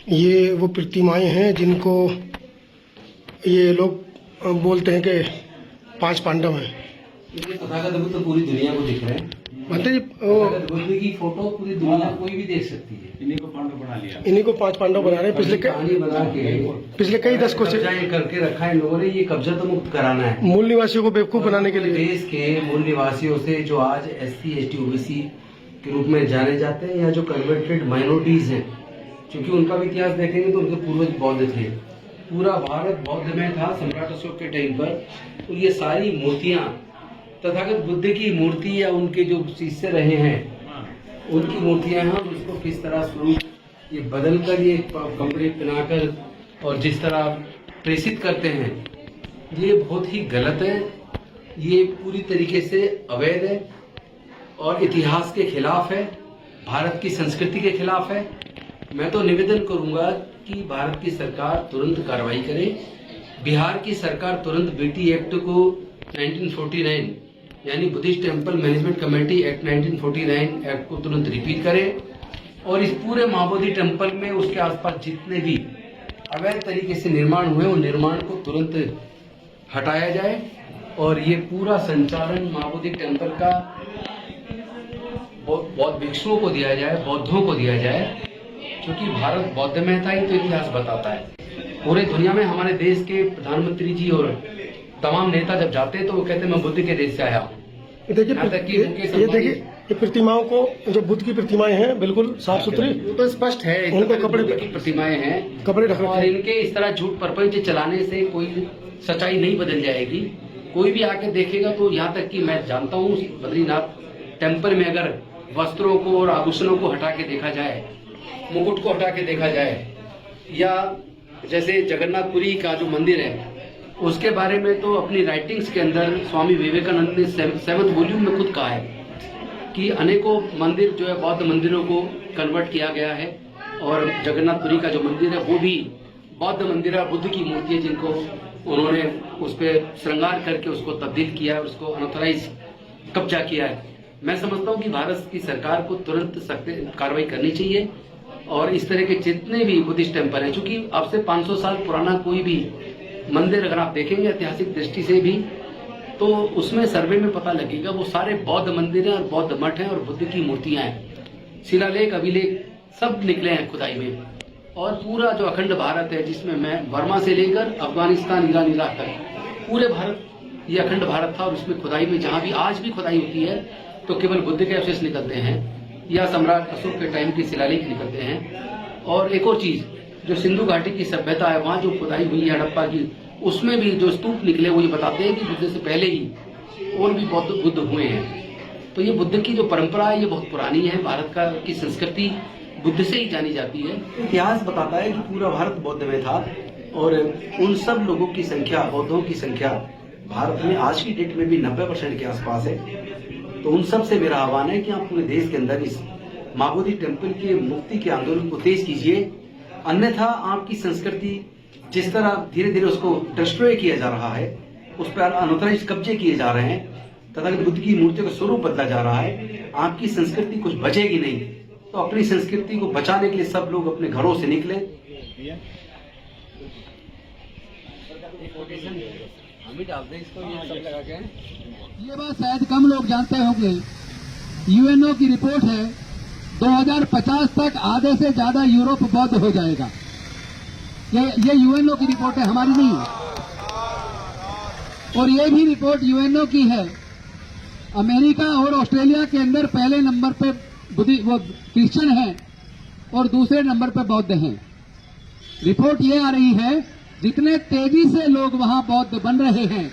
ये वो प्रतिमाएं हैं जिनको ये लोग बोलते हैं कि 5 पांडव हैं। ये तथागत बुद्ध पूरी दुनिया को दिख रहे हैं। मतलब तथागत बुद्ध की फोटो पूरी दुनिया कोई भी देख सकती है। इन्हीं को पांडव बना लिया, इन्हीं को 5 पांडव बना रहे हैं। कहानी बना के पिछले कई दशकों से कब्जा ये करके रखा है इन लोगों ने। ये कब्जा तो मुक्त कराना है मूल निवासियों को बेवकूफ बनाने के लिए। देश के मूल निवासियों से जो आज SC ST OBC के रूप में जाने जाते हैं या जो कन्वर्टेड माइनॉरिटीज हैं, क्योंकि उनका भी इतिहास देखेंगे तो उनके पूर्वज बौद्ध थे। पूरा भारत बौद्ध में था सम्राट अशोक के टाइम पर। तो ये सारी मूर्तियां तथागत बुद्ध की मूर्ति या उनके जो शिष्य रहे हैं उनकी मूर्तियां हैं। उसको किस तरह स्वरूप ये बदल कर ये कपड़े पहनाकर और जिस तरह प्रेषित करते हैं, ये बहुत ही गलत है। ये पूरी तरीके से अवैध है और इतिहास के खिलाफ है, भारत की संस्कृति के खिलाफ है। मैं तो निवेदन करूंगा कि भारत की सरकार तुरंत कार्रवाई करे। बिहार की सरकार तुरंत BT एक्ट को 1949 यानी Buddhist temple management committee act 1949 act को तुरंत रिपीट करे और इस पूरे महाबोधि टेम्पल में उसके आसपास जितने भी अवैध तरीके से निर्माण हुए उन निर्माण को तुरंत हटाया जाए और ये पूरा संचालन महाबोधि टेम्पल का बौद्ध भिक्षुओं को दिया जाए, बौद्धों को दिया जाए, क्योंकि भारत बौद्ध में था। ये तो इतिहास बताता है। पूरे दुनिया में हमारे देश के प्रधानमंत्री जी और तमाम नेता जब जाते हैं तो वो कहते हैं मैं बुद्ध के देश से आया हूँ। देखिए ये प्रतिमाओं को, जो बुद्ध की प्रतिमाएं हैं बिल्कुल साफ सुथरी, तो स्पष्ट है उनको कपड़े की प्रतिमाएं हैं, कपड़े ढक और इनके इस तरह झूठ प्रपंच चलाने से कोई सच्चाई नहीं बदल जाएगी। कोई भी आके देखेगा तो यहाँ तक कि मैं जानता हूँ बद्रीनाथ टेम्पल में अगर वस्त्रों को और आभूषणों को हटा के देखा जाए, मुकुट को हटा के देखा जाए, या जैसे जगन्नाथपुरी का जो मंदिर है उसके बारे में तो अपनी राइटिंग्स के अंदर स्वामी विवेकानंद ने 7th वॉल्यूम में खुद कहा है कि अनेकों मंदिर जो है बौद्ध मंदिरों को कन्वर्ट किया गया है और जगन्नाथपुरी का जो मंदिर है वो भी बौद्ध मंदिर है। बुद्ध की मूर्ति है जिनको उन्होंने उस पर श्रृंगार करके उसको तब्दील किया है, उसको अनऑथराइज कब्जा किया है। मैं समझता हूँ कि भारत की सरकार को तुरंत सख्त कार्रवाई करनी चाहिए और इस तरह के जितने भी बुद्धिस्ट टेम्पल हैं, चूंकि अब से 500 साल पुराना कोई भी मंदिर अगर आप देखेंगे ऐतिहासिक दृष्टि से भी तो उसमें सर्वे में पता लगेगा वो सारे बौद्ध मंदिर हैं और बौद्ध मठ हैं और बुद्ध की मूर्तियां हैं। शिलालेख अभिलेख सब निकले हैं खुदाई में। और पूरा जो अखंड भारत है जिसमें मैं बर्मा से लेकर अफगानिस्तान, ईरान, इराक तक पूरे भारत ये अखंड भारत था और उसमें खुदाई में जहां भी आज भी खुदाई होती है तो केवल बुद्ध के अवशेष निकलते हैं या सम्राट अशोक के टाइम के शिलालेख निकलते हैं। और एक और चीज, जो सिंधु घाटी की सभ्यता है वहाँ जो खुदाई हुई है हड़प्पा की, उसमें भी जो स्तूप निकले वो ये बताते हैं कि बुद्ध से पहले ही और भी बौद्ध बुद्ध हुए हैं। तो ये बुद्ध की जो परंपरा है ये बहुत पुरानी है। भारत का की संस्कृति बुद्ध से ही जानी जाती है। इतिहास बताता है कि पूरा भारत बौद्ध में था और उन सब लोगों की संख्या, बौद्धों की संख्या भारत में आज की डेट में भी 90% के आसपास है। तो उन सब से मेरा आह्वान है कि आप पूरे देश के अंदर इस महाबोधि टेम्पल के मुक्ति के आंदोलन को तेज कीजिए, अन्यथा आपकी संस्कृति जिस तरह धीरे धीरे उसको डिस्ट्रॉय किया जा रहा है, उस पर अनऑथराइज्ड कब्जे किए जा रहे हैं तथा बुद्ध की मूर्तियों का स्वरूप बदला जा रहा है, आपकी संस्कृति कुछ बचेगी नहीं। तो अपनी संस्कृति को बचाने के लिए सब लोग अपने घरों से निकले। ये बात शायद कम लोग जानते होंगे, UNO की रिपोर्ट है 2050 तक आधे से ज्यादा यूरोप बौद्ध हो जाएगा। ये UNO की रिपोर्ट है, हमारी नहीं है। और ये भी रिपोर्ट UNO की है। अमेरिका और ऑस्ट्रेलिया के अंदर पहले नंबर पे वो क्रिश्चियन हैं और दूसरे नंबर पे बौद्ध हैं। रिपोर्ट ये आ रही है जितने तेजी से लोग वहां बौद्ध बन रहे हैं,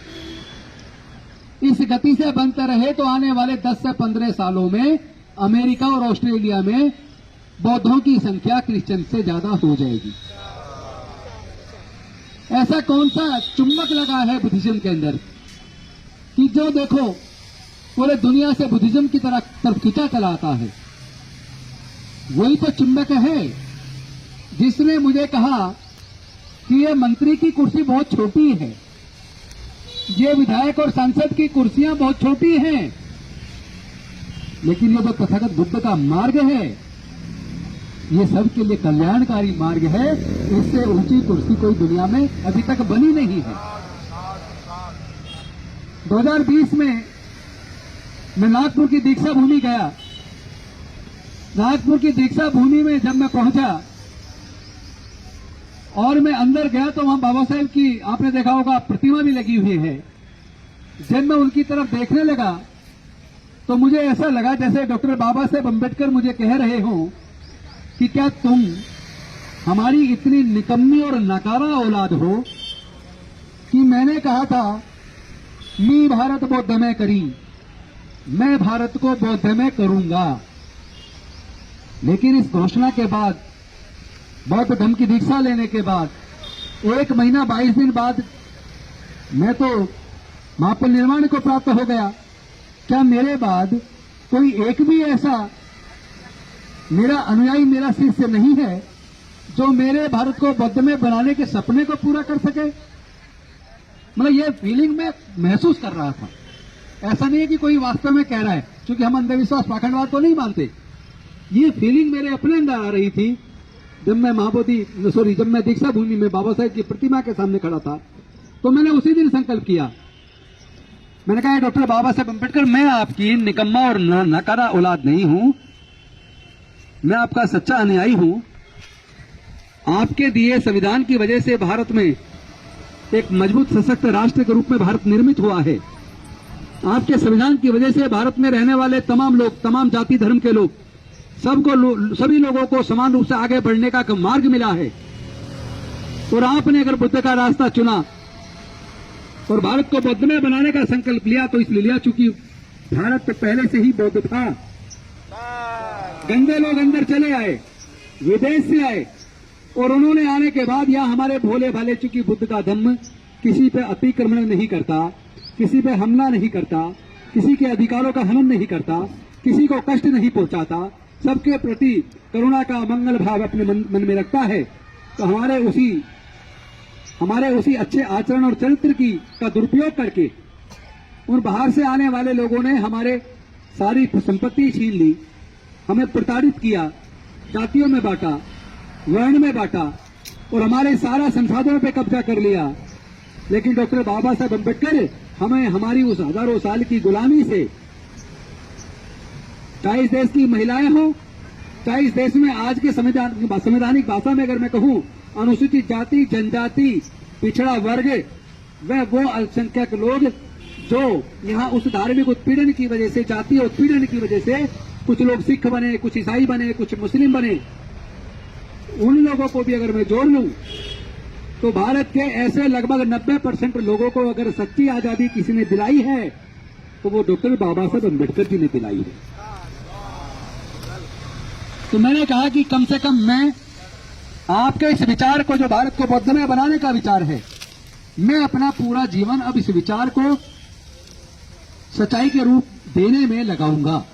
इस गति से बनते रहे तो आने वाले 10 से 15 सालों में अमेरिका और ऑस्ट्रेलिया में बौद्धों की संख्या क्रिश्चियन से ज्यादा हो जाएगी। ऐसा कौन सा चुंबक लगा है बुद्धिज्म के अंदर कि जो देखो पूरे दुनिया से बुद्धिज्म की तरफ खींचा चला आता है? वही तो चुंबक है जिसने मुझे कहा कि ये मंत्री की कुर्सी बहुत छोटी है, ये विधायक और सांसद की कुर्सियां बहुत छोटी हैं, लेकिन ये जो तथागत बुद्ध का मार्ग है ये सबके लिए कल्याणकारी मार्ग है। इससे ऊंची कुर्सी कोई दुनिया में अभी तक बनी नहीं है। 2020 में मैं नागपुर की दीक्षा भूमि गया। नागपुर की दीक्षा भूमि में जब मैं पहुंचा और मैं अंदर गया तो वहां बाबा साहेब की, आपने देखा होगा, प्रतिमा भी लगी हुई है। जब मैं उनकी तरफ देखने लगा तो मुझे ऐसा लगा जैसे डॉक्टर बाबा साहेब अम्बेडकर मुझे कह रहे हो कि क्या तुम हमारी इतनी निकम्मी और नकारा औलाद हो कि मैंने कहा था मी भारत बौद्ध में करी, मैं भारत को बौद्ध में करूंगा। लेकिन इस घोषणा के बाद, बौद्ध धर्म की दीक्षा लेने के बाद 1 महीना 22 दिन बाद मैं तो महापल निर्माण को प्राप्त हो गया। क्या मेरे बाद कोई एक भी ऐसा मेरा अनुयायी, मेरा शिष्य नहीं है जो मेरे भारत को बौद्ध में बनाने के सपने को पूरा कर सके? मतलब ये फीलिंग मैं महसूस कर रहा था। ऐसा नहीं है कि कोई वास्तव में कह रहा है, क्योंकि हम अंधविश्वास, पाखंडवाद तो नहीं मानते। ये फीलिंग मेरे अपने अंदर आ रही थी जब मैं दीक्षा भूमि में बाबा साहेब की प्रतिमा के सामने खड़ा था। तो मैंने उसी दिन संकल्प किया। मैंने कहा, डॉक्टर बाबा साहेब अम्बेडकर, मैं आपकी निकम्मा और नकारा औलाद नहीं हूं, मैं आपका सच्चा अनुयायी हूं। आपके दिए संविधान की वजह से भारत में एक मजबूत सशक्त राष्ट्र के रूप में भारत निर्मित हुआ है। आपके संविधान की वजह से भारत में रहने वाले तमाम लोग, तमाम जाति धर्म के लोग, सभी लोगों को समान रूप से आगे बढ़ने का मार्ग मिला है। और आपने अगर बुद्ध का रास्ता चुना और भारत को बौद्ध में बनाने का संकल्प लिया तो इसलिए लिया चूंकि भारत पहले से ही बौद्ध था। गंदे लोग अंदर चले आए, विदेश से आए, और उन्होंने आने के बाद यहां हमारे भोले भाले, चूंकि बुद्ध का धम्म किसी पे अतिक्रमण नहीं करता, किसी पे हमला नहीं करता, किसी के अधिकारों का हनन नहीं करता, किसी को कष्ट नहीं पहुंचाता, सबके प्रति करुणा का मंगल भाव अपने मन में रखता है। तो हमारे उसी अच्छे आचरण और चरित्र का दुरुपयोग करके उन बाहर से आने वाले लोगों ने हमारे सारी संपत्ति छीन ली, हमें प्रताड़ित किया, जातियों में बांटा, वर्ण में बांटा और हमारे सारा संसाधनों पे कब्जा कर लिया। लेकिन डॉक्टर बाबा साहेब अम्बेडकर हमें हमारी उस हजारों साल की गुलामी से, चाहे इस देश की महिलाएं हो, चाहे इस देश में आज के संवैधानिक भाषा में अगर मैं कहूं, अनुसूचित जाति, जनजाति, पिछड़ा वर्ग, वह वो अल्पसंख्यक लोग जो यहां उस धार्मिक उत्पीड़न की वजह से, जातीय उत्पीड़न की वजह से कुछ लोग सिख बने, कुछ ईसाई बने, कुछ मुस्लिम बने, उन लोगों को भी अगर मैं जोड़ लूं तो भारत के ऐसे लगभग 90% लोगों को अगर सच्ची आजादी किसी ने दिलाई है तो वो डॉक्टर बाबा साहेब अम्बेडकर जी ने दिलाई है। तो मैंने कहा कि कम से कम मैं आपके इस विचार को, जो भारत को बौद्ध में बनाने का विचार है, मैं अपना पूरा जीवन अब इस विचार को सच्चाई के रूप देने में लगाऊंगा।